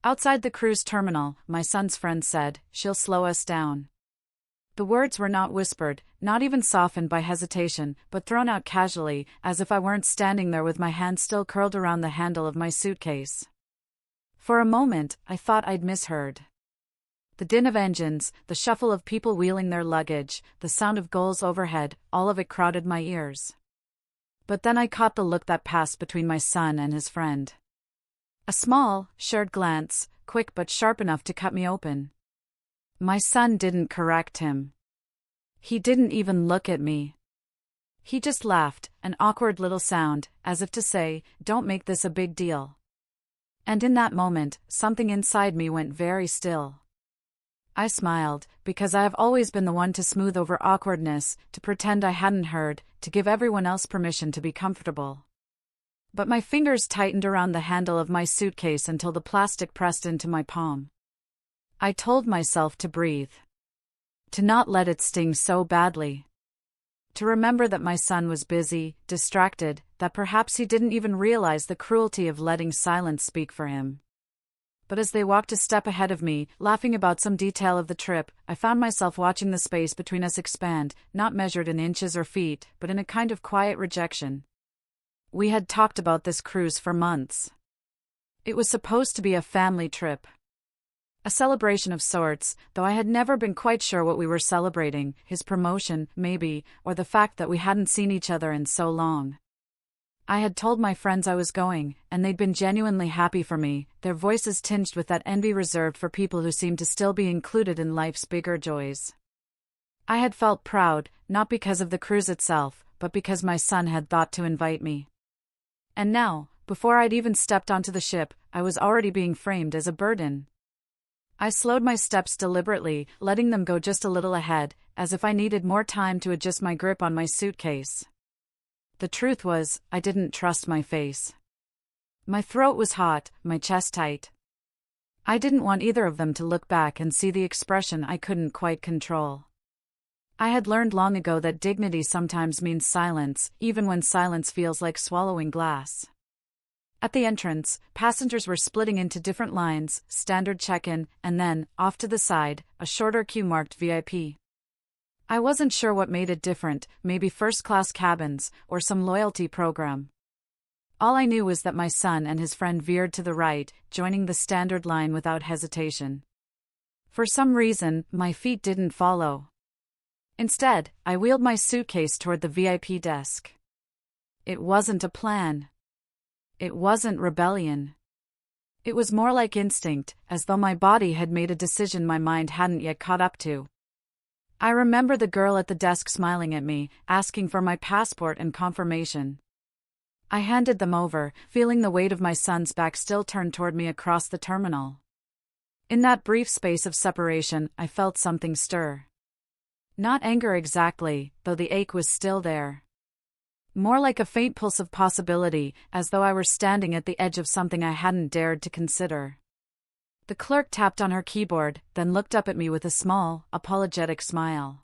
Outside the cruise terminal, my son's friend said, "She'll slow us down." The words were not whispered, not even softened by hesitation, but thrown out casually, as if I weren't standing there with my hand still curled around the handle of my suitcase. For a moment, I thought I'd misheard. The din of engines, the shuffle of people wheeling their luggage, the sound of gulls overhead, all of it crowded my ears. But then I caught the look that passed between my son and his friend. A small, shared glance, quick but sharp enough to cut me open. My son didn't correct him. He didn't even look at me. He just laughed, an awkward little sound, as if to say, "Don't make this a big deal." And in that moment, something inside me went very still. I smiled, because I have always been the one to smooth over awkwardness, to pretend I hadn't heard, to give everyone else permission to be comfortable. But my fingers tightened around the handle of my suitcase until the plastic pressed into my palm. I told myself to breathe. To not let it sting so badly. To remember that my son was busy, distracted, that perhaps he didn't even realize the cruelty of letting silence speak for him. But as they walked a step ahead of me, laughing about some detail of the trip, I found myself watching the space between us expand, not measured in inches or feet, but in a kind of quiet rejection. We had talked about this cruise for months. It was supposed to be a family trip. A celebration of sorts, though I had never been quite sure what we were celebrating, his promotion, maybe, or the fact that we hadn't seen each other in so long. I had told my friends I was going, and they'd been genuinely happy for me, their voices tinged with that envy reserved for people who seemed to still be included in life's bigger joys. I had felt proud, not because of the cruise itself, but because my son had thought to invite me. And now, before I'd even stepped onto the ship, I was already being framed as a burden. I slowed my steps deliberately, letting them go just a little ahead, as if I needed more time to adjust my grip on my suitcase. The truth was, I didn't trust my face. My throat was hot, my chest tight. I didn't want either of them to look back and see the expression I couldn't quite control. I had learned long ago that dignity sometimes means silence, even when silence feels like swallowing glass. At the entrance, passengers were splitting into different lines, standard check-in, and then, off to the side, a shorter queue marked VIP. I wasn't sure what made it different, maybe first-class cabins, or some loyalty program. All I knew was that my son and his friend veered to the right, joining the standard line without hesitation. For some reason, my feet didn't follow. Instead, I wheeled my suitcase toward the VIP desk. It wasn't a plan. It wasn't rebellion. It was more like instinct, as though my body had made a decision my mind hadn't yet caught up to. I remember the girl at the desk smiling at me, asking for my passport and confirmation. I handed them over, feeling the weight of my son's back still turned toward me across the terminal. In that brief space of separation, I felt something stir. Not anger exactly, though the ache was still there. More like a faint pulse of possibility, as though I were standing at the edge of something I hadn't dared to consider. The clerk tapped on her keyboard, then looked up at me with a small, apologetic smile.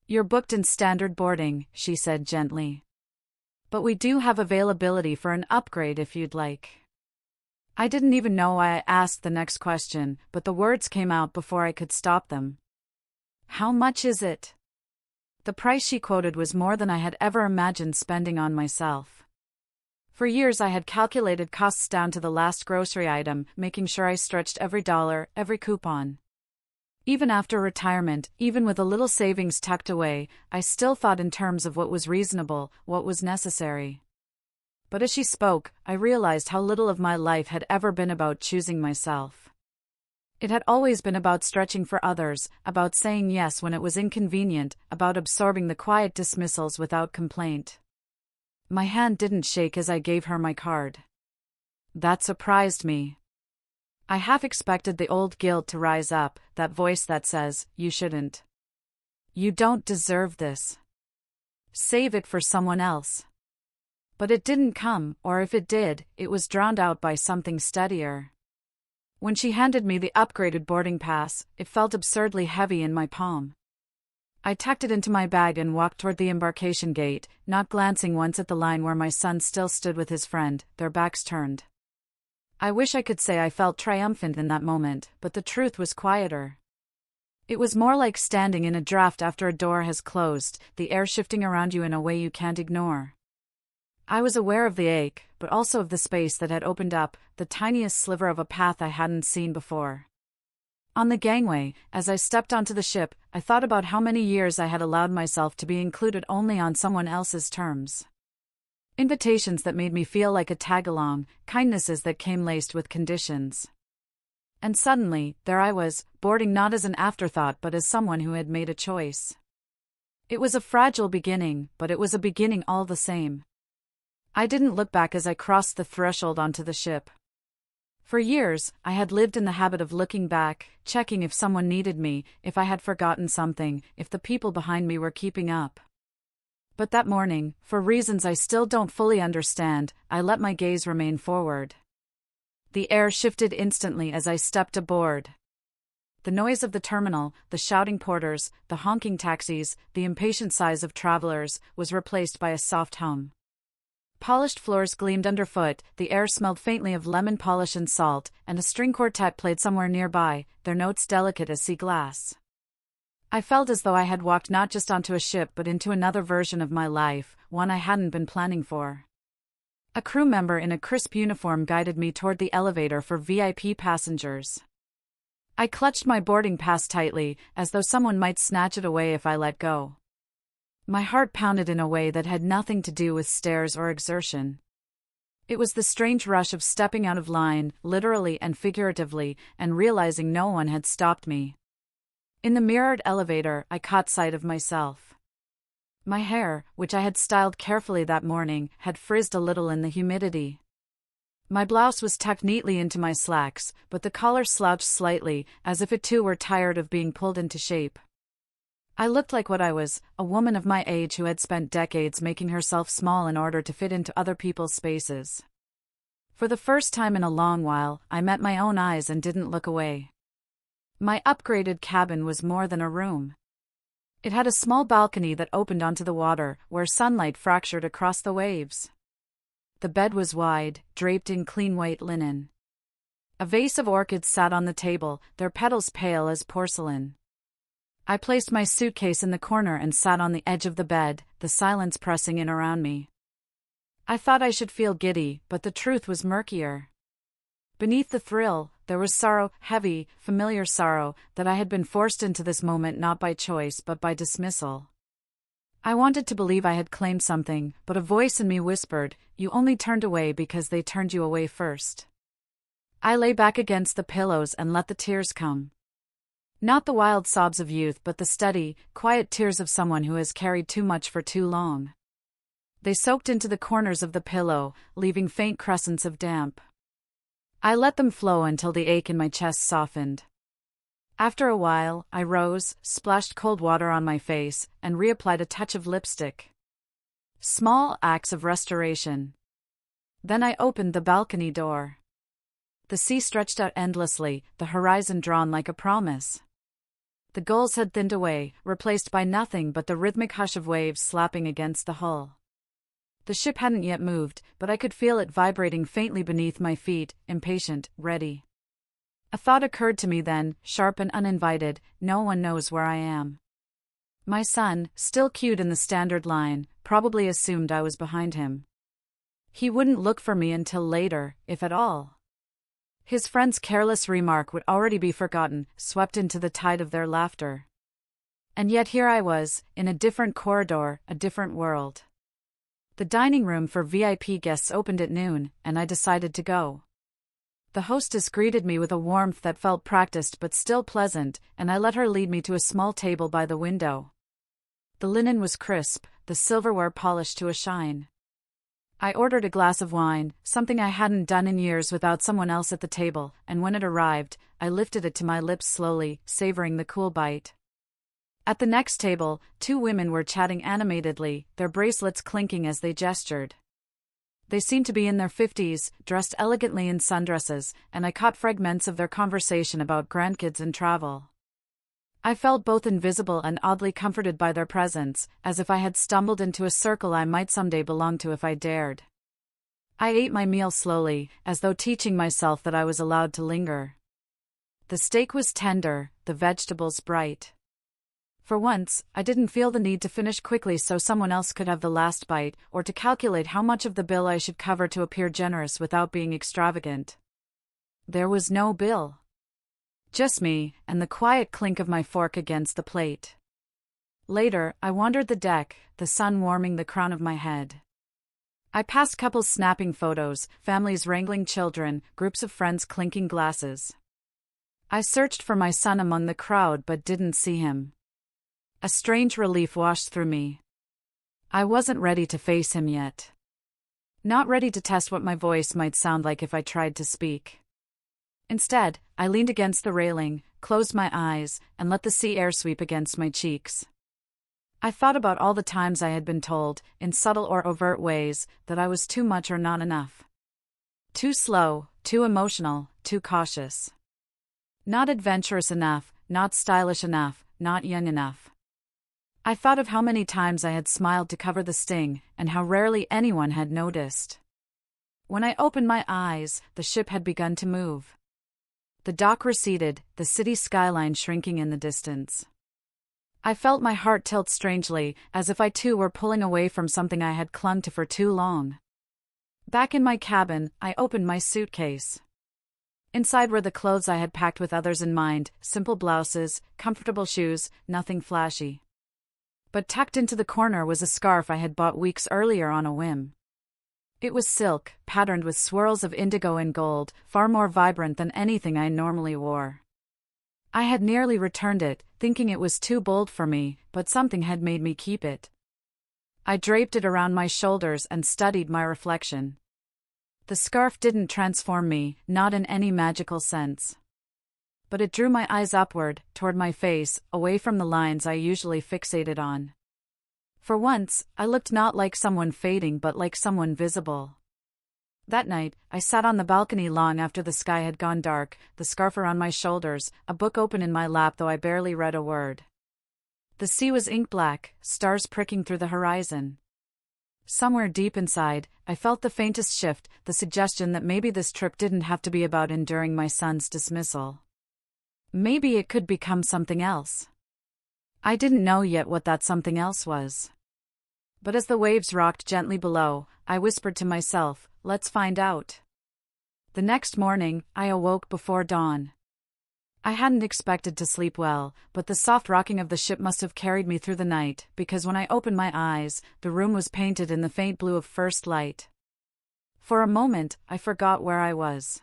"You're booked in standard boarding," she said gently. "But we do have availability for an upgrade if you'd like." I didn't even know why I asked the next question, but the words came out before I could stop them. "How much is it?" The price she quoted was more than I had ever imagined spending on myself. For years I had calculated costs down to the last grocery item, making sure I stretched every dollar, every coupon. Even after retirement, even with a little savings tucked away, I still thought in terms of what was reasonable, what was necessary. But as she spoke, I realized how little of my life had ever been about choosing myself. It had always been about stretching for others, about saying yes when it was inconvenient, about absorbing the quiet dismissals without complaint. My hand didn't shake as I gave her my card. That surprised me. I half expected the old guilt to rise up, that voice that says, "You shouldn't. You don't deserve this. Save it for someone else." But it didn't come, or if it did, it was drowned out by something steadier. When she handed me the upgraded boarding pass, it felt absurdly heavy in my palm. I tucked it into my bag and walked toward the embarkation gate, not glancing once at the line where my son still stood with his friend, their backs turned. I wish I could say I felt triumphant in that moment, but the truth was quieter. It was more like standing in a draft after a door has closed, the air shifting around you in a way you can't ignore. I was aware of the ache, but also of the space that had opened up, the tiniest sliver of a path I hadn't seen before. On the gangway, as I stepped onto the ship, I thought about how many years I had allowed myself to be included only on someone else's terms. Invitations that made me feel like a tag-along, kindnesses that came laced with conditions. And suddenly, there I was, boarding not as an afterthought but as someone who had made a choice. It was a fragile beginning, but it was a beginning all the same. I didn't look back as I crossed the threshold onto the ship. For years, I had lived in the habit of looking back, checking if someone needed me, if I had forgotten something, if the people behind me were keeping up. But that morning, for reasons I still don't fully understand, I let my gaze remain forward. The air shifted instantly as I stepped aboard. The noise of the terminal, the shouting porters, the honking taxis, the impatient sighs of travelers, was replaced by a soft hum. Polished floors gleamed underfoot, the air smelled faintly of lemon polish and salt, and a string quartet played somewhere nearby, their notes delicate as sea glass. I felt as though I had walked not just onto a ship but into another version of my life, one I hadn't been planning for. A crew member in a crisp uniform guided me toward the elevator for VIP passengers. I clutched my boarding pass tightly, as though someone might snatch it away if I let go. My heart pounded in a way that had nothing to do with stairs or exertion. It was the strange rush of stepping out of line, literally and figuratively, and realizing no one had stopped me. In the mirrored elevator, I caught sight of myself. My hair, which I had styled carefully that morning, had frizzed a little in the humidity. My blouse was tucked neatly into my slacks, but the collar slouched slightly, as if it too were tired of being pulled into shape. I looked like what I was, a woman of my age who had spent decades making herself small in order to fit into other people's spaces. For the first time in a long while, I met my own eyes and didn't look away. My upgraded cabin was more than a room. It had a small balcony that opened onto the water, where sunlight fractured across the waves. The bed was wide, draped in clean white linen. A vase of orchids sat on the table, their petals pale as porcelain. I placed my suitcase in the corner and sat on the edge of the bed, the silence pressing in around me. I thought I should feel giddy, but the truth was murkier. Beneath the thrill, there was sorrow, heavy, familiar sorrow, that I had been forced into this moment not by choice but by dismissal. I wanted to believe I had claimed something, but a voice in me whispered, "You only turned away because they turned you away first." I lay back against the pillows and let the tears come. Not the wild sobs of youth but the steady, quiet tears of someone who has carried too much for too long. They soaked into the corners of the pillow, leaving faint crescents of damp. I let them flow until the ache in my chest softened. After a while, I rose, splashed cold water on my face, and reapplied a touch of lipstick. Small acts of restoration. Then I opened the balcony door. The sea stretched out endlessly, the horizon drawn like a promise. The gulls had thinned away, replaced by nothing but the rhythmic hush of waves slapping against the hull. The ship hadn't yet moved, but I could feel it vibrating faintly beneath my feet, impatient, ready. A thought occurred to me then, sharp and uninvited: no one knows where I am. My son, still queued in the standard line, probably assumed I was behind him. He wouldn't look for me until later, if at all. His friend's careless remark would already be forgotten, swept into the tide of their laughter. And yet here I was, in a different corridor, a different world. The dining room for VIP guests opened at noon, and I decided to go. The hostess greeted me with a warmth that felt practiced but still pleasant, and I let her lead me to a small table by the window. The linen was crisp, the silverware polished to a shine. I ordered a glass of wine, something I hadn't done in years without someone else at the table, and when it arrived, I lifted it to my lips slowly, savoring the cool bite. At the next table, two women were chatting animatedly, their bracelets clinking as they gestured. They seemed to be in their 50s, dressed elegantly in sundresses, and I caught fragments of their conversation about grandkids and travel. I felt both invisible and oddly comforted by their presence, as if I had stumbled into a circle I might someday belong to if I dared. I ate my meal slowly, as though teaching myself that I was allowed to linger. The steak was tender, the vegetables bright. For once, I didn't feel the need to finish quickly so someone else could have the last bite, or to calculate how much of the bill I should cover to appear generous without being extravagant. There was no bill. Just me, and the quiet clink of my fork against the plate. Later, I wandered the deck, the sun warming the crown of my head. I passed couples snapping photos, families wrangling children, groups of friends clinking glasses. I searched for my son among the crowd but didn't see him. A strange relief washed through me. I wasn't ready to face him yet. Not ready to test what my voice might sound like if I tried to speak. Instead, I leaned against the railing, closed my eyes, and let the sea air sweep against my cheeks. I thought about all the times I had been told, in subtle or overt ways, that I was too much or not enough. Too slow, too emotional, too cautious. Not adventurous enough, not stylish enough, not young enough. I thought of how many times I had smiled to cover the sting, and how rarely anyone had noticed. When I opened my eyes, the ship had begun to move. The dock receded, the city skyline shrinking in the distance. I felt my heart tilt strangely, as if I too were pulling away from something I had clung to for too long. Back in my cabin, I opened my suitcase. Inside were the clothes I had packed with others in mind, simple blouses, comfortable shoes, nothing flashy. But tucked into the corner was a scarf I had bought weeks earlier on a whim. It was silk, patterned with swirls of indigo and gold, far more vibrant than anything I normally wore. I had nearly returned it, thinking it was too bold for me, but something had made me keep it. I draped it around my shoulders and studied my reflection. The scarf didn't transform me, not in any magical sense. But it drew my eyes upward, toward my face, away from the lines I usually fixated on. For once, I looked not like someone fading but like someone visible. That night, I sat on the balcony long after the sky had gone dark, the scarf around my shoulders, a book open in my lap though I barely read a word. The sea was ink black, stars pricking through the horizon. Somewhere deep inside, I felt the faintest shift, the suggestion that maybe this trip didn't have to be about enduring my son's dismissal. Maybe it could become something else. I didn't know yet what that something else was. But as the waves rocked gently below, I whispered to myself, let's find out. The next morning, I awoke before dawn. I hadn't expected to sleep well, but the soft rocking of the ship must have carried me through the night, because when I opened my eyes, the room was painted in the faint blue of first light. For a moment, I forgot where I was.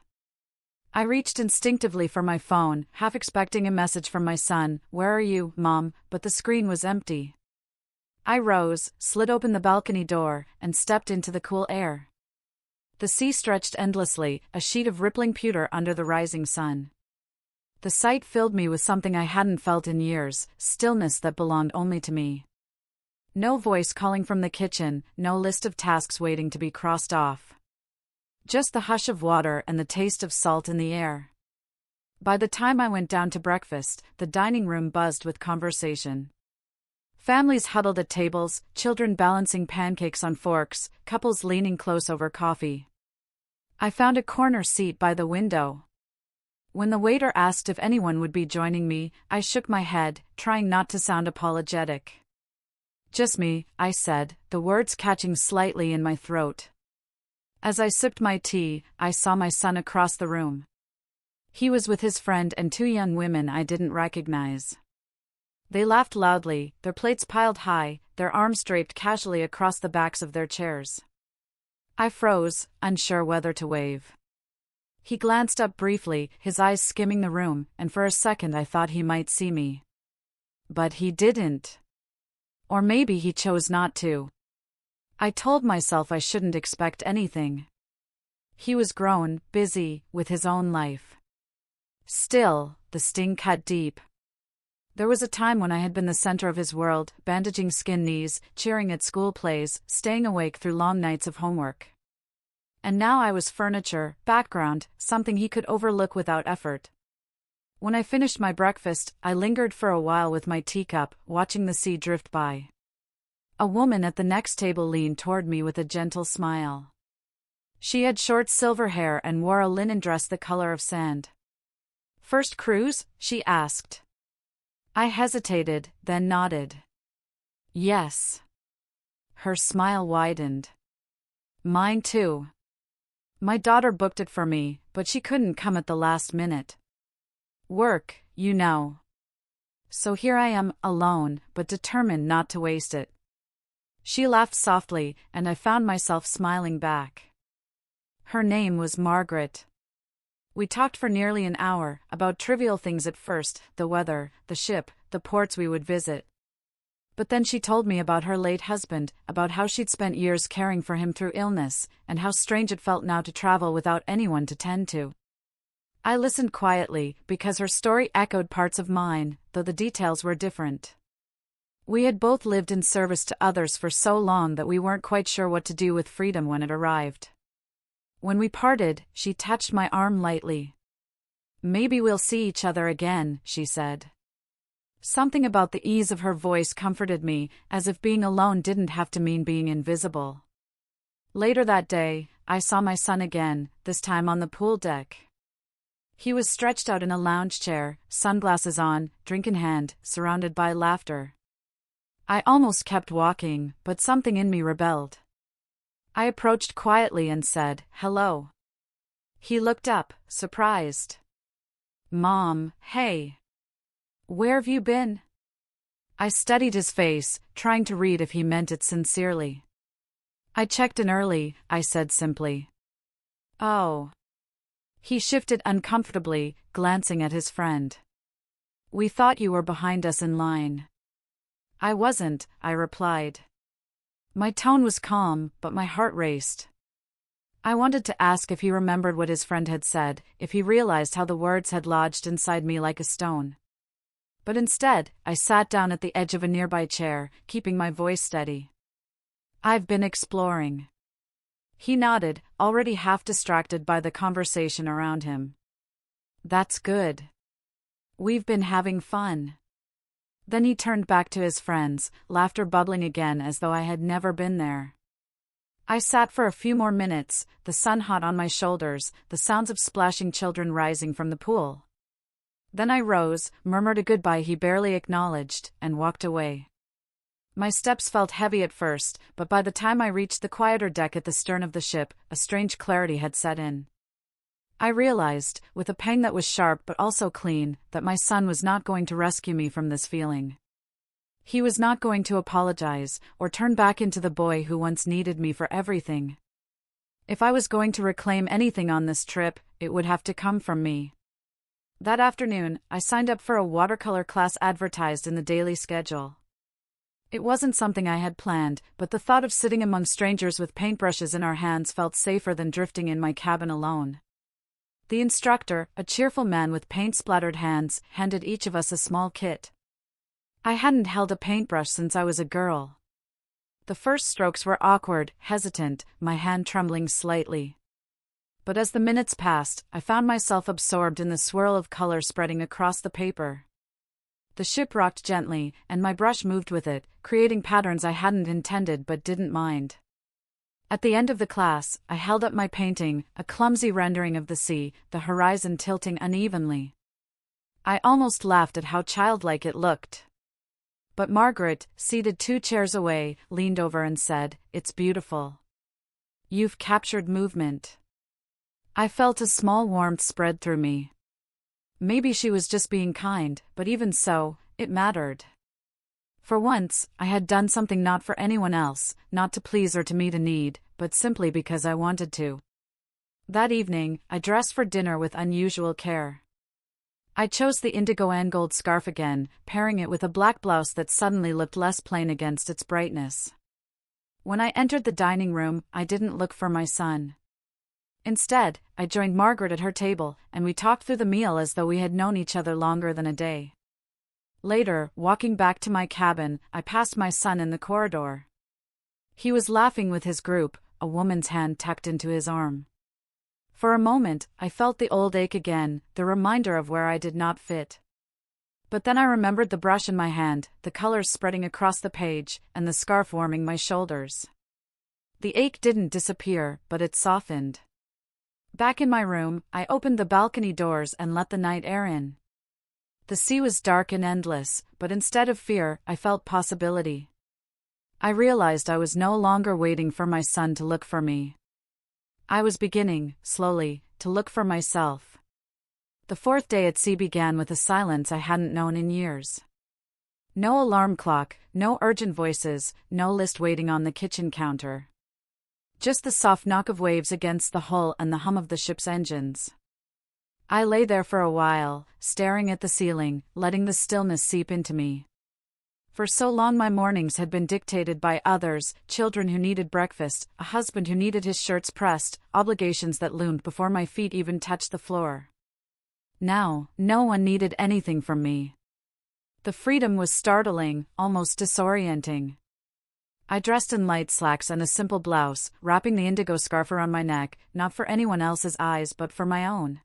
I reached instinctively for my phone, half expecting a message from my son, "Where are you, Mom?" but the screen was empty. I rose, slid open the balcony door, and stepped into the cool air. The sea stretched endlessly, a sheet of rippling pewter under the rising sun. The sight filled me with something I hadn't felt in years, stillness that belonged only to me. No voice calling from the kitchen, no list of tasks waiting to be crossed off. Just the hush of water and the taste of salt in the air. By the time I went down to breakfast, the dining room buzzed with conversation. Families huddled at tables, children balancing pancakes on forks, couples leaning close over coffee. I found a corner seat by the window. When the waiter asked if anyone would be joining me, I shook my head, trying not to sound apologetic. "Just me," I said, the words catching slightly in my throat. As I sipped my tea, I saw my son across the room. He was with his friend and two young women I didn't recognize. They laughed loudly, their plates piled high, their arms draped casually across the backs of their chairs. I froze, unsure whether to wave. He glanced up briefly, his eyes skimming the room, and for a second I thought he might see me. But he didn't. Or maybe he chose not to. I told myself I shouldn't expect anything. He was grown, busy, with his own life. Still, the sting cut deep. There was a time when I had been the center of his world, bandaging skinned knees, cheering at school plays, staying awake through long nights of homework. And now I was furniture, background, something he could overlook without effort. When I finished my breakfast, I lingered for a while with my teacup, watching the sea drift by. A woman at the next table leaned toward me with a gentle smile. She had short silver hair and wore a linen dress the color of sand. "First cruise?" she asked. I hesitated, then nodded. "Yes." Her smile widened. "Mine too. My daughter booked it for me, but she couldn't come at the last minute. Work, you know. So here I am, alone, but determined not to waste it." She laughed softly, and I found myself smiling back. Her name was Margaret. We talked for nearly an hour, about trivial things at first, the weather, the ship, the ports we would visit. But then she told me about her late husband, about how she'd spent years caring for him through illness, and how strange it felt now to travel without anyone to tend to. I listened quietly, because her story echoed parts of mine, though the details were different. We had both lived in service to others for so long that we weren't quite sure what to do with freedom when it arrived. When we parted, she touched my arm lightly. "Maybe we'll see each other again," she said. Something about the ease of her voice comforted me, as if being alone didn't have to mean being invisible. Later that day, I saw my son again, this time on the pool deck. He was stretched out in a lounge chair, sunglasses on, drink in hand, surrounded by laughter. I almost kept walking, but something in me rebelled. I approached quietly and said, "Hello." He looked up, surprised. "Mom, hey. Where have you been?" I studied his face, trying to read if he meant it sincerely. "I checked in early," I said simply. "Oh." He shifted uncomfortably, glancing at his friend. "We thought you were behind us in line." "I wasn't," I replied. My tone was calm, but my heart raced. I wanted to ask if he remembered what his friend had said, if he realized how the words had lodged inside me like a stone. But instead, I sat down at the edge of a nearby chair, keeping my voice steady. "I've been exploring." He nodded, already half distracted by the conversation around him. "That's good. We've been having fun." Then he turned back to his friends, laughter bubbling again as though I had never been there. I sat for a few more minutes, the sun hot on my shoulders, the sounds of splashing children rising from the pool. Then I rose, murmured a goodbye he barely acknowledged, and walked away. My steps felt heavy at first, but by the time I reached the quieter deck at the stern of the ship, a strange clarity had set in. I realized, with a pang that was sharp but also clean, that my son was not going to rescue me from this feeling. He was not going to apologize, or turn back into the boy who once needed me for everything. If I was going to reclaim anything on this trip, it would have to come from me. That afternoon, I signed up for a watercolor class advertised in the daily schedule. It wasn't something I had planned, but the thought of sitting among strangers with paintbrushes in our hands felt safer than drifting in my cabin alone. The instructor, a cheerful man with paint-splattered hands, handed each of us a small kit. I hadn't held a paintbrush since I was a girl. The first strokes were awkward, hesitant, my hand trembling slightly. But as the minutes passed, I found myself absorbed in the swirl of color spreading across the paper. The ship rocked gently, and my brush moved with it, creating patterns I hadn't intended but didn't mind. At the end of the class, I held up my painting, a clumsy rendering of the sea, the horizon tilting unevenly. I almost laughed at how childlike it looked. But Margaret, seated 2 chairs away, leaned over and said, "It's beautiful. You've captured movement." I felt a small warmth spread through me. Maybe she was just being kind, but even so, it mattered. For once, I had done something not for anyone else, not to please or to meet a need, but simply because I wanted to. That evening, I dressed for dinner with unusual care. I chose the indigo and gold scarf again, pairing it with a black blouse that suddenly looked less plain against its brightness. When I entered the dining room, I didn't look for my son. Instead, I joined Margaret at her table, and we talked through the meal as though we had known each other longer than a day. Later, walking back to my cabin, I passed my son in the corridor. He was laughing with his group, a woman's hand tucked into his arm. For a moment, I felt the old ache again, the reminder of where I did not fit. But then I remembered the brush in my hand, the colors spreading across the page, and the scarf warming my shoulders. The ache didn't disappear, but it softened. Back in my room, I opened the balcony doors and let the night air in. The sea was dark and endless, but instead of fear, I felt possibility. I realized I was no longer waiting for my son to look for me. I was beginning, slowly, to look for myself. The fourth day at sea began with a silence I hadn't known in years. No alarm clock, no urgent voices, no list waiting on the kitchen counter. Just the soft knock of waves against the hull and the hum of the ship's engines. I lay there for a while, staring at the ceiling, letting the stillness seep into me. For so long my mornings had been dictated by others, children who needed breakfast, a husband who needed his shirts pressed, obligations that loomed before my feet even touched the floor. Now, no one needed anything from me. The freedom was startling, almost disorienting. I dressed in light slacks and a simple blouse, wrapping the indigo scarf around my neck, not for anyone else's eyes but for my own.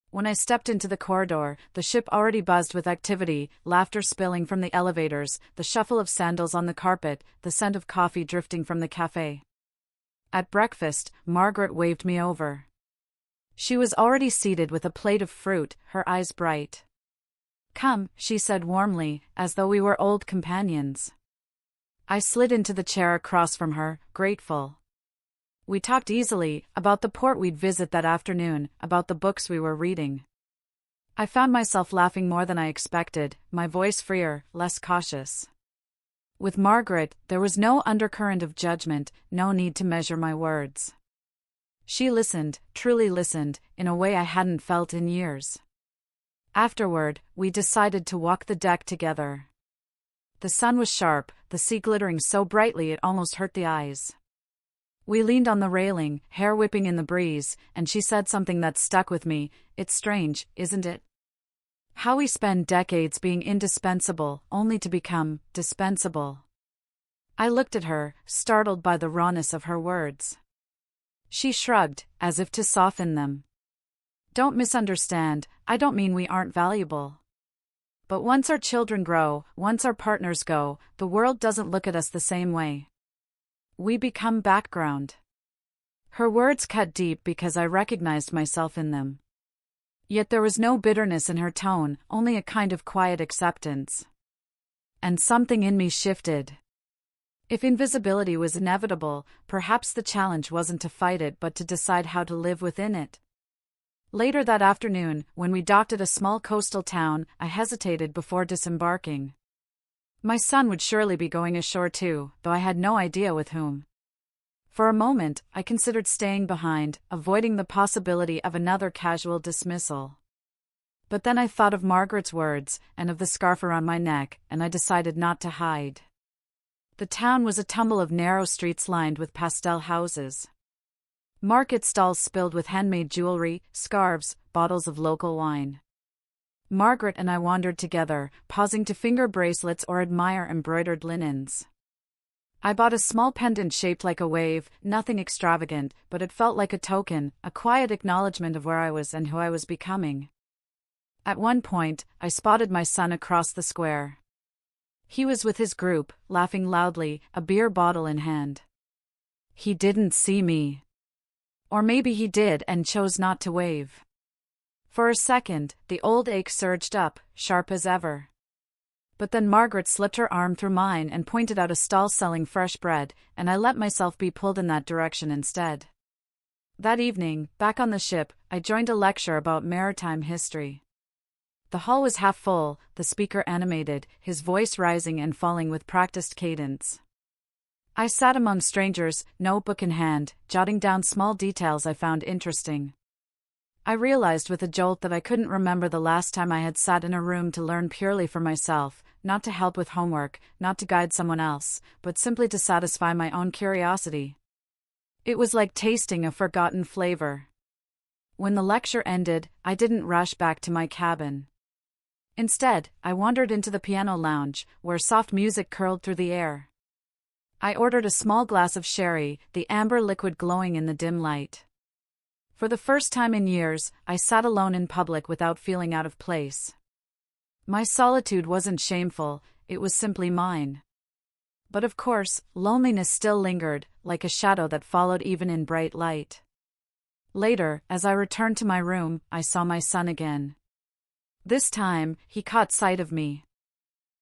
When I stepped into the corridor, the ship already buzzed with activity, laughter spilling from the elevators, the shuffle of sandals on the carpet, the scent of coffee drifting from the cafe. At breakfast, Margaret waved me over. She was already seated with a plate of fruit, her eyes bright. "Come," she said warmly, as though we were old companions. I slid into the chair across from her, grateful. We talked easily, about the port we'd visit that afternoon, about the books we were reading. I found myself laughing more than I expected, my voice freer, less cautious. With Margaret, there was no undercurrent of judgment, no need to measure my words. She listened, truly listened, in a way I hadn't felt in years. Afterward, we decided to walk the deck together. The sun was sharp, the sea glittering so brightly it almost hurt the eyes. We leaned on the railing, hair whipping in the breeze, and she said something that stuck with me. "It's strange, isn't it? How we spend decades being indispensable, only to become dispensable." I looked at her, startled by the rawness of her words. She shrugged, as if to soften them. "Don't misunderstand, I don't mean we aren't valuable. But once our children grow, once our partners go, the world doesn't look at us the same way. We become background." Her words cut deep because I recognized myself in them. Yet there was no bitterness in her tone, only a kind of quiet acceptance. And something in me shifted. If invisibility was inevitable, perhaps the challenge wasn't to fight it but to decide how to live within it. Later that afternoon, when we docked at a small coastal town, I hesitated before disembarking. My son would surely be going ashore too, though I had no idea with whom. For a moment, I considered staying behind, avoiding the possibility of another casual dismissal. But then I thought of Margaret's words, and of the scarf around my neck, and I decided not to hide. The town was a tumble of narrow streets lined with pastel houses. Market stalls spilled with handmade jewelry, scarves, bottles of local wine. Margaret and I wandered together, pausing to finger bracelets or admire embroidered linens. I bought a small pendant shaped like a wave, nothing extravagant, but it felt like a token, a quiet acknowledgement of where I was and who I was becoming. At one point, I spotted my son across the square. He was with his group, laughing loudly, a beer bottle in hand. He didn't see me. Or maybe he did and chose not to wave. For a second, the old ache surged up, sharp as ever. But then Margaret slipped her arm through mine and pointed out a stall selling fresh bread, and I let myself be pulled in that direction instead. That evening, back on the ship, I joined a lecture about maritime history. The hall was half full, the speaker animated, his voice rising and falling with practiced cadence. I sat among strangers, notebook in hand, jotting down small details I found interesting. I realized with a jolt that I couldn't remember the last time I had sat in a room to learn purely for myself, not to help with homework, not to guide someone else, but simply to satisfy my own curiosity. It was like tasting a forgotten flavor. When the lecture ended, I didn't rush back to my cabin. Instead, I wandered into the piano lounge, where soft music curled through the air. I ordered a small glass of sherry, the amber liquid glowing in the dim light. For the first time in years, I sat alone in public without feeling out of place. My solitude wasn't shameful, it was simply mine. But of course, loneliness still lingered, like a shadow that followed even in bright light. Later, as I returned to my room, I saw my son again. This time, he caught sight of me.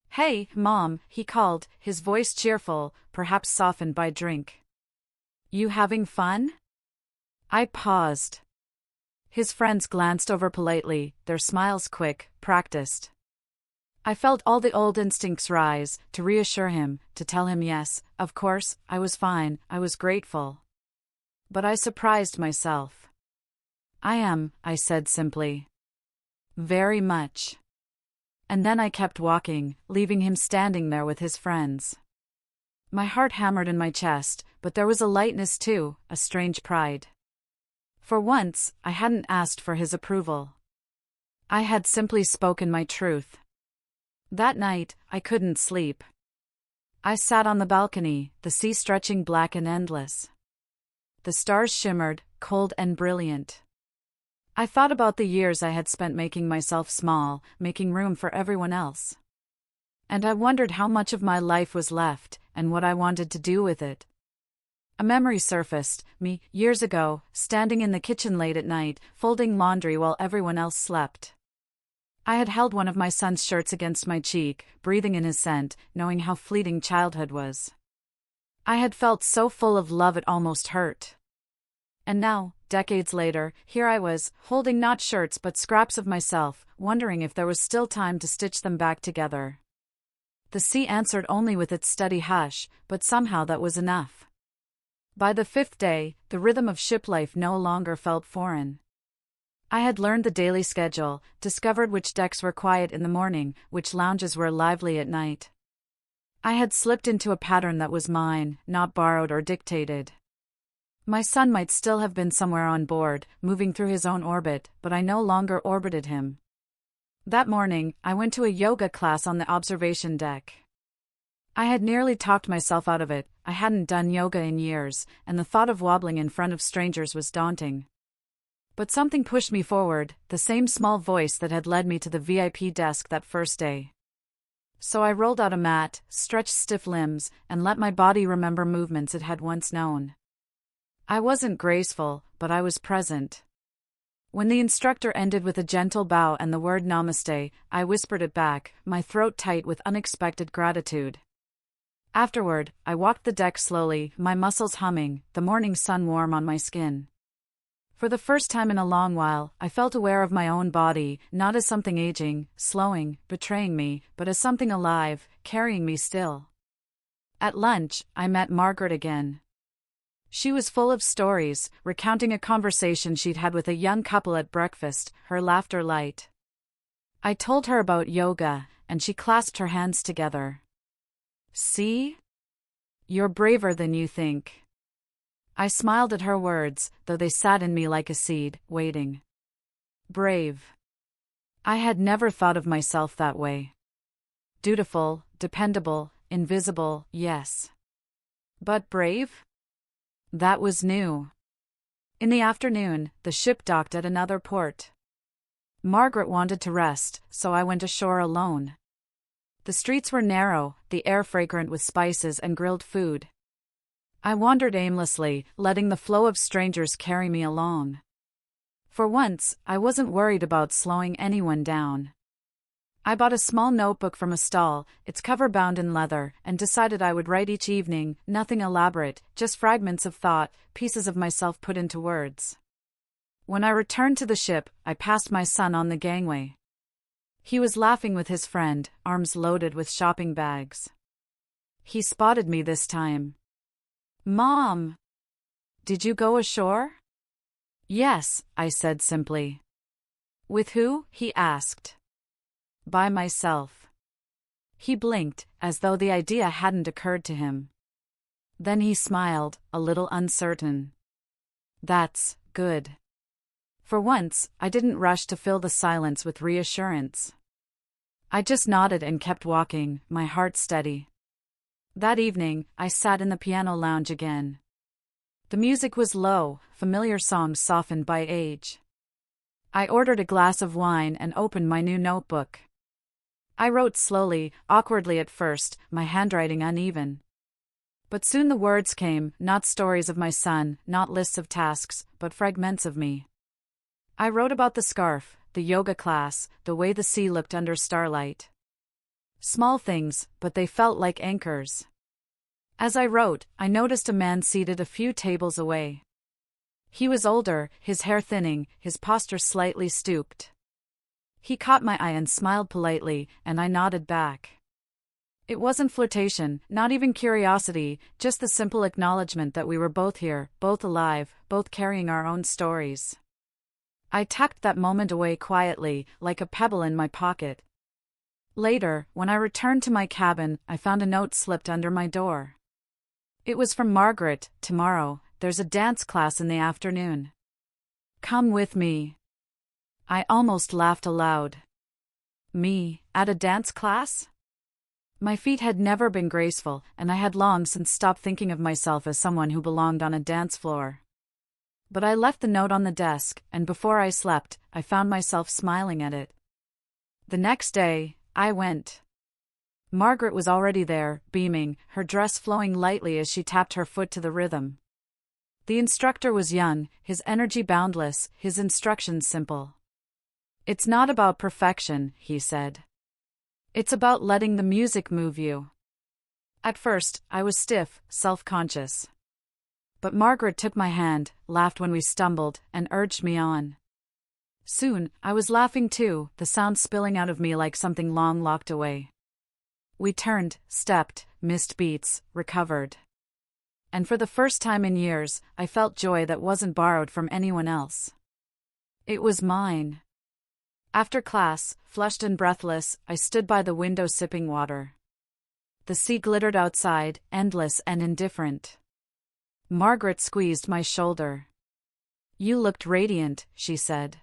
"Hey, Mom," he called, his voice cheerful, perhaps softened by drink. "You having fun?" I paused. His friends glanced over politely, their smiles quick, practiced. I felt all the old instincts rise, to reassure him, to tell him yes, of course, I was fine, I was grateful. But I surprised myself. "I am," I said simply. "Very much." And then I kept walking, leaving him standing there with his friends. My heart hammered in my chest, but there was a lightness too, a strange pride. For once, I hadn't asked for his approval. I had simply spoken my truth. That night, I couldn't sleep. I sat on the balcony, the sea stretching black and endless. The stars shimmered, cold and brilliant. I thought about the years I had spent making myself small, making room for everyone else. And I wondered how much of my life was left, and what I wanted to do with it. A memory surfaced, me, years ago, standing in the kitchen late at night, folding laundry while everyone else slept. I had held one of my son's shirts against my cheek, breathing in his scent, knowing how fleeting childhood was. I had felt so full of love it almost hurt. And now, decades later, here I was, holding not shirts but scraps of myself, wondering if there was still time to stitch them back together. The sea answered only with its steady hush, but somehow that was enough. By the 5th day, the rhythm of ship life no longer felt foreign. I had learned the daily schedule, discovered which decks were quiet in the morning, which lounges were lively at night. I had slipped into a pattern that was mine, not borrowed or dictated. My son might still have been somewhere on board, moving through his own orbit, but I no longer orbited him. That morning, I went to a yoga class on the observation deck. I had nearly talked myself out of it. I hadn't done yoga in years, and the thought of wobbling in front of strangers was daunting. But something pushed me forward, the same small voice that had led me to the VIP desk that first day. So I rolled out a mat, stretched stiff limbs, and let my body remember movements it had once known. I wasn't graceful, but I was present. When the instructor ended with a gentle bow and the word namaste, I whispered it back, my throat tight with unexpected gratitude. Afterward, I walked the deck slowly, my muscles humming, the morning sun warm on my skin. For the first time in a long while, I felt aware of my own body, not as something aging, slowing, betraying me, but as something alive, carrying me still. At lunch, I met Margaret again. She was full of stories, recounting a conversation she'd had with a young couple at breakfast, her laughter light. I told her about yoga, and she clasped her hands together. "See? You're braver than you think." I smiled at her words, though they sat in me like a seed, waiting. Brave. I had never thought of myself that way. Dutiful, dependable, invisible, yes. But brave? That was new. In the afternoon, the ship docked at another port. Margaret wanted to rest, so I went ashore alone. The streets were narrow, the air fragrant with spices and grilled food. I wandered aimlessly, letting the flow of strangers carry me along. For once, I wasn't worried about slowing anyone down. I bought a small notebook from a stall, its cover bound in leather, and decided I would write each evening, nothing elaborate, just fragments of thought, pieces of myself put into words. When I returned to the ship, I passed my son on the gangway. He was laughing with his friend, arms loaded with shopping bags. He spotted me this time. "Mom! Did you go ashore?" "Yes," I said simply. "With who?" he asked. "By myself." He blinked, as though the idea hadn't occurred to him. Then he smiled, a little uncertain. "That's good." For once, I didn't rush to fill the silence with reassurance. I just nodded and kept walking, my heart steady. That evening, I sat in the piano lounge again. The music was low, familiar songs softened by age. I ordered a glass of wine and opened my new notebook. I wrote slowly, awkwardly at first, my handwriting uneven. But soon the words came, not stories of my son, not lists of tasks, but fragments of me. I wrote about the scarf, the yoga class, the way the sea looked under starlight. Small things, but they felt like anchors. As I wrote, I noticed a man seated a few tables away. He was older, his hair thinning, his posture slightly stooped. He caught my eye and smiled politely, and I nodded back. It wasn't flirtation, not even curiosity, just the simple acknowledgement that we were both here, both alive, both carrying our own stories. I tucked that moment away quietly, like a pebble in my pocket. Later, when I returned to my cabin, I found a note slipped under my door. It was from Margaret. Tomorrow, there's a dance class in the afternoon. Come with me. I almost laughed aloud. Me, at a dance class? My feet had never been graceful, and I had long since stopped thinking of myself as someone who belonged on a dance floor. But I left the note on the desk, and before I slept, I found myself smiling at it. The next day, I went. Margaret was already there, beaming, her dress flowing lightly as she tapped her foot to the rhythm. The instructor was young, his energy boundless, his instructions simple. It's not about perfection, he said. It's about letting the music move you. At first, I was stiff, self-conscious. But Margaret took my hand, laughed when we stumbled, and urged me on. Soon, I was laughing too, the sound spilling out of me like something long locked away. We turned, stepped, missed beats, recovered. And for the first time in years, I felt joy that wasn't borrowed from anyone else. It was mine. After class, flushed and breathless, I stood by the window sipping water. The sea glittered outside, endless and indifferent. Margaret squeezed my shoulder. You looked radiant, she said.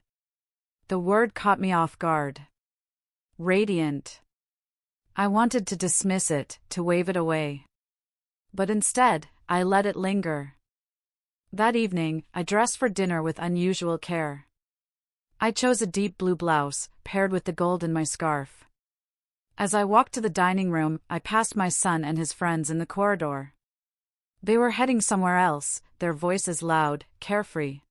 The word caught me off guard. Radiant. I wanted to dismiss it, to wave it away. But instead, I let it linger. That evening, I dressed for dinner with unusual care. I chose a deep blue blouse, paired with the gold in my scarf. As I walked to the dining room, I passed my son and his friends in the corridor. They were heading somewhere else, their voices loud, carefree.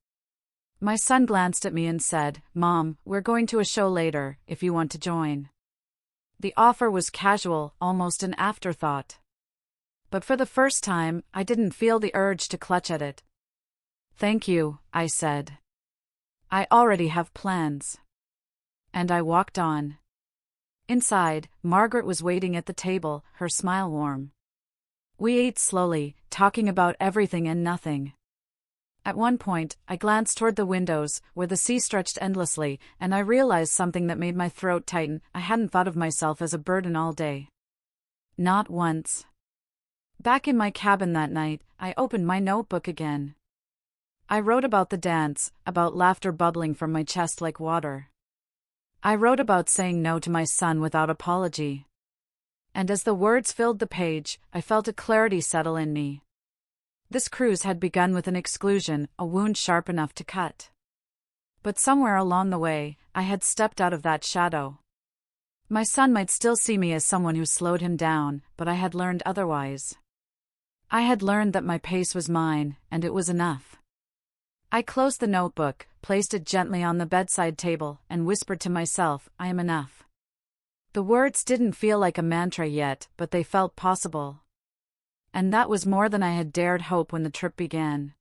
My son glanced at me and said, "Mom, we're going to a show later, if you want to join." The offer was casual, almost an afterthought. But for the first time, I didn't feel the urge to clutch at it. "Thank you," I said. "I already have plans." And I walked on. Inside, Margaret was waiting at the table, her smile warm. We ate slowly, talking about everything and nothing. At one point, I glanced toward the windows, where the sea stretched endlessly, and I realized something that made my throat tighten. I hadn't thought of myself as a burden all day. Not once. Back in my cabin that night, I opened my notebook again. I wrote about the dance, about laughter bubbling from my chest like water. I wrote about saying no to my son without apology. And as the words filled the page, I felt a clarity settle in me. This cruise had begun with an exclusion, a wound sharp enough to cut. But somewhere along the way, I had stepped out of that shadow. My son might still see me as someone who slowed him down, but I had learned otherwise. I had learned that my pace was mine, and it was enough. I closed the notebook, placed it gently on the bedside table, and whispered to myself, "I am enough." The words didn't feel like a mantra yet, but they felt possible. And that was more than I had dared hope when the trip began.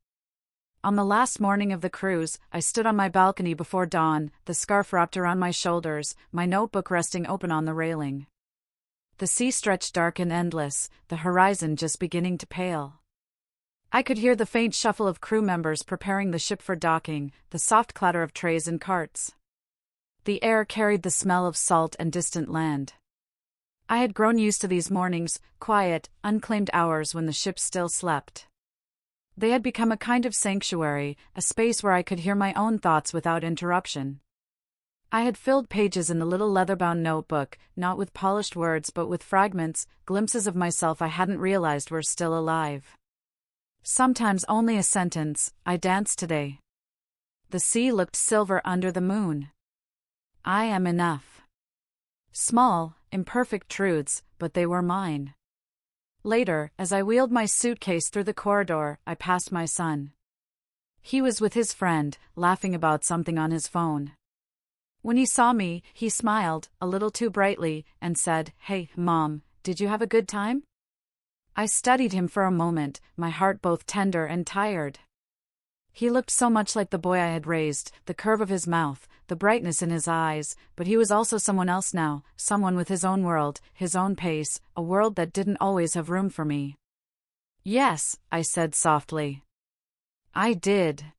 On the last morning of the cruise, I stood on my balcony before dawn, the scarf wrapped around my shoulders, my notebook resting open on the railing. The sea stretched dark and endless, the horizon just beginning to pale. I could hear the faint shuffle of crew members preparing the ship for docking, the soft clatter of trays and carts. The air carried the smell of salt and distant land. I had grown used to these mornings, quiet, unclaimed hours when the ship still slept. They had become a kind of sanctuary, a space where I could hear my own thoughts without interruption. I had filled pages in the little leather-bound notebook, not with polished words but with fragments, glimpses of myself I hadn't realized were still alive. Sometimes only a sentence, "I danced today." The sea looked silver under the moon. I am enough. Small, imperfect truths, but they were mine. Later, as I wheeled my suitcase through the corridor, I passed my son. He was with his friend, laughing about something on his phone. When he saw me, he smiled, a little too brightly, and said, "Hey, Mom, did you have a good time?" I studied him for a moment, my heart both tender and tired. He looked so much like the boy I had raised, the curve of his mouth, the brightness in his eyes, but he was also someone else now, someone with his own world, his own pace, a world that didn't always have room for me. "Yes," I said softly. "I did."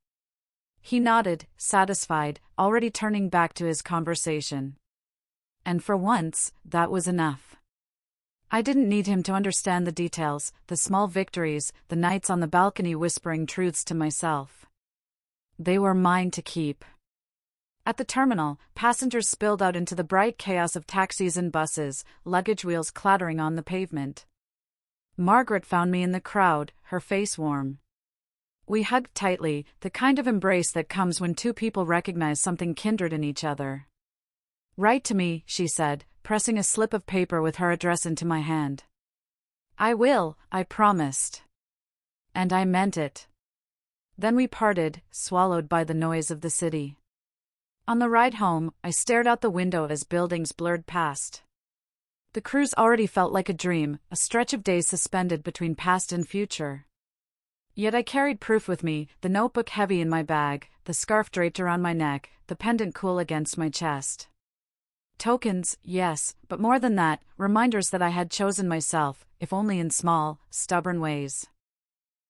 He nodded, satisfied, already turning back to his conversation. And for once, that was enough. I didn't need him to understand the details, the small victories, the nights on the balcony whispering truths to myself. They were mine to keep. At the terminal, passengers spilled out into the bright chaos of taxis and buses, luggage wheels clattering on the pavement. Margaret found me in the crowd, her face warm. We hugged tightly, the kind of embrace that comes when two people recognize something kindred in each other. "Write to me," she said, pressing a slip of paper with her address into my hand. "I will," I promised. And I meant it. Then we parted, swallowed by the noise of the city. On the ride home, I stared out the window as buildings blurred past. The cruise already felt like a dream, a stretch of days suspended between past and future. Yet I carried proof with me, the notebook heavy in my bag, the scarf draped around my neck, the pendant cool against my chest. Tokens, yes, but more than that, reminders that I had chosen myself, if only in small, stubborn ways.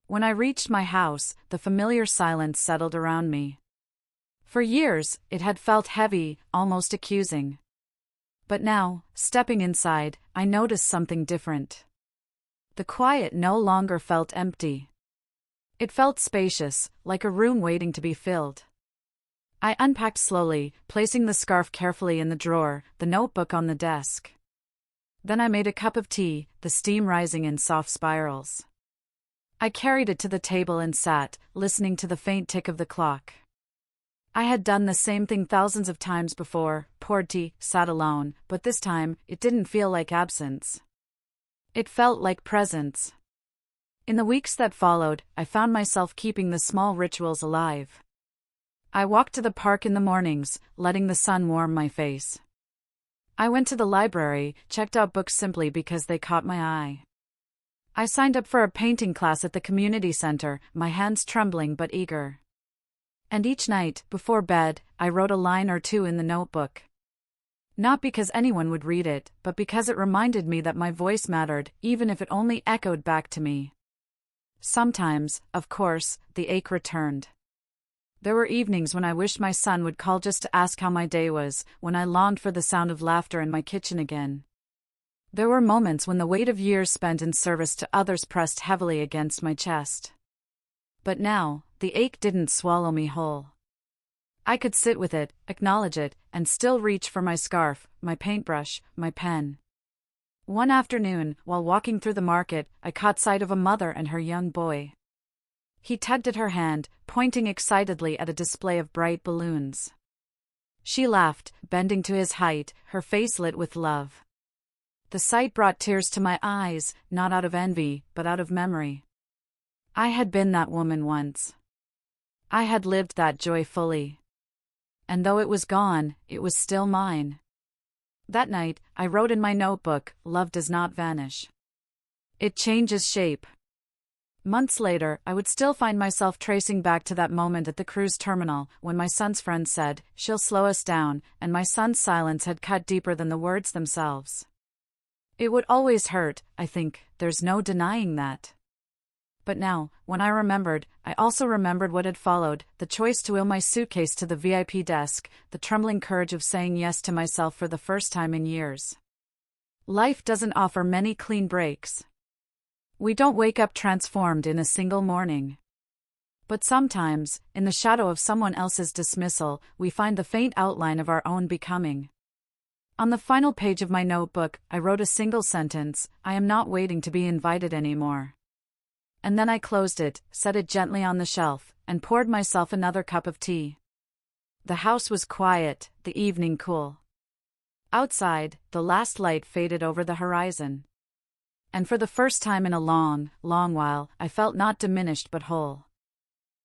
When I reached my house, the familiar silence settled around me. For years, it had felt heavy, almost accusing. But now, stepping inside, I noticed something different. The quiet no longer felt empty. It felt spacious, like a room waiting to be filled. I unpacked slowly, placing the scarf carefully in the drawer, the notebook on the desk. Then I made a cup of tea, the steam rising in soft spirals. I carried it to the table and sat, listening to the faint tick of the clock. I had done the same thing thousands of times before, poured tea, sat alone, but this time, it didn't feel like absence. It felt like presence. In the weeks that followed, I found myself keeping the small rituals alive. I walked to the park in the mornings, letting the sun warm my face. I went to the library, checked out books simply because they caught my eye. I signed up for a painting class at the community center, my hands trembling but eager. And each night, before bed, I wrote a line or two in the notebook. Not because anyone would read it, but because it reminded me that my voice mattered, even if it only echoed back to me. Sometimes, of course, the ache returned. There were evenings when I wished my son would call just to ask how my day was, when I longed for the sound of laughter in my kitchen again. There were moments when the weight of years spent in service to others pressed heavily against my chest. But now, the ache didn't swallow me whole. I could sit with it, acknowledge it, and still reach for my scarf, my paintbrush, my pen. One afternoon, while walking through the market, I caught sight of a mother and her young boy. He tugged at her hand, pointing excitedly at a display of bright balloons. She laughed, bending to his height, her face lit with love. The sight brought tears to my eyes, not out of envy, but out of memory. I had been that woman once. I had lived that joy fully. And though it was gone, it was still mine. That night, I wrote in my notebook, "Love does not vanish. It changes shape." Months later, I would still find myself tracing back to that moment at the cruise terminal, when my son's friend said, "She'll slow us down," and my son's silence had cut deeper than the words themselves. It would always hurt, I think, there's no denying that. But now, when I remembered, I also remembered what had followed, the choice to wheel my suitcase to the VIP desk, the trembling courage of saying yes to myself for the first time in years. Life doesn't offer many clean breaks. We don't wake up transformed in a single morning. But sometimes, in the shadow of someone else's dismissal, we find the faint outline of our own becoming. On the final page of my notebook, I wrote a single sentence, "I am not waiting to be invited anymore." And then I closed it, set it gently on the shelf, and poured myself another cup of tea. The house was quiet, the evening cool. Outside, the last light faded over the horizon. and for the first time in a long, long while, I felt not diminished but whole.